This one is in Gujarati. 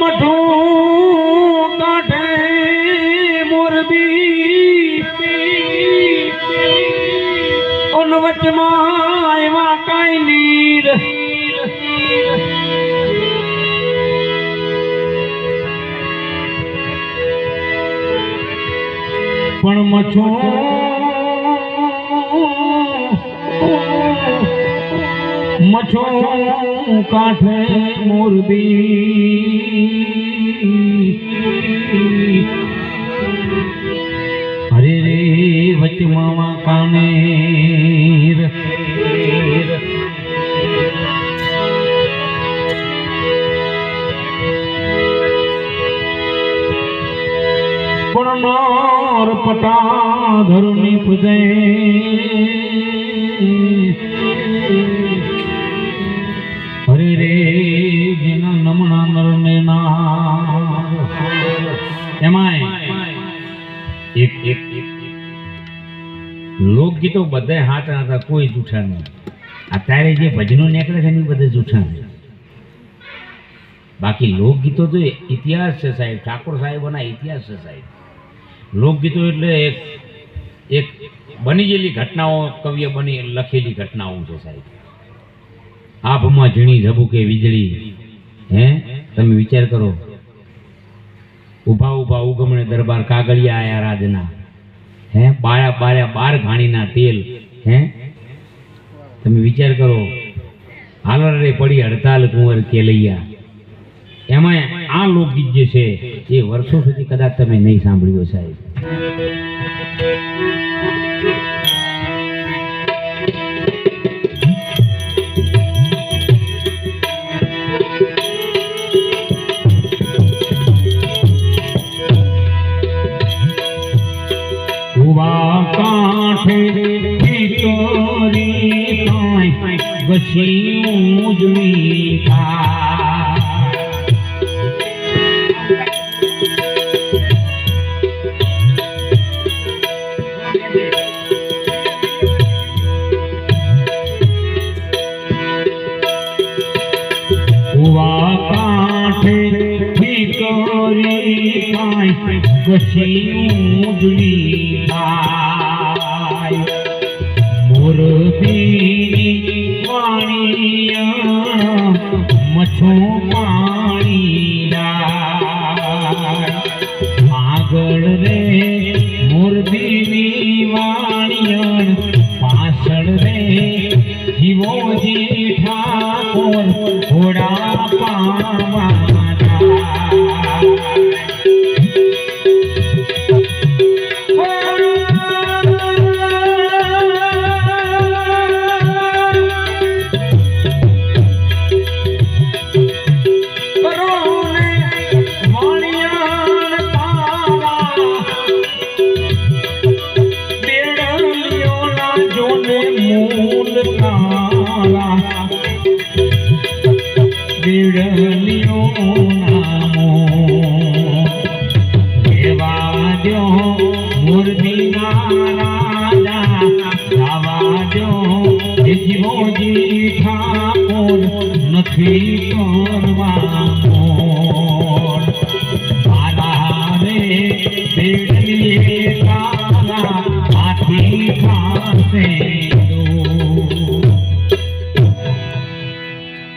મઠું કાંઠે મોરબી ઓન વચમાં એવા કાંઈ નીર પણ મઠું કાંઠે મોરબી હરે રે વચમાં કાનેર પણ નર પટા ધરુની પૂજે હરે રે જેના નમણા નરને ના એમાંય એક લોકગીતો બધા હાથા હતા, કોઈ જૂઠા નહીં. અત્યારે જે ભજનો નીકળે છે ને બધા જૂઠા છે. બાકી લોકગીતો તો ઇતિહાસ છે સાહેબ, ઠાકોર સાહેબોના ઇતિહાસ છે સાહેબ. લોકગીતો એટલે એક બની ગયેલી ઘટનાઓ, કવિએ બની લખેલી ઘટનાઓ છે સાહેબ. આભમાં ઝીણી ઝબુકે વીજળી, હે તમે વિચાર કરો. ઉભા ઉભા ઉગમણે દરબાર કાગળિયા આયા રાજના, હે બાળ્યા બાળ્યા 12 ઘાણીના તેલ, હે તમે વિચાર કરો. હાલરે પડી હડતાલ કુંવર કેલૈયા. એમાં આ લોકગીત જે છે એ વર્ષો સુધી કદાચ તમે નહીં સાંભળ્યો સાહેબ. કાંઠે ભીતરી ગછી ઉજળી કાંઠે ભીતરી ગછી ઉજળી મોરબીની વાણિયા મછો પાણી આગળ રે મોરબીની વાણિયણ પાછળ રે જીવોજી ઠાકોર ઘોડા પાવા નથી કરવાનો મારા રે બેડલી કાલા હાથી પાસે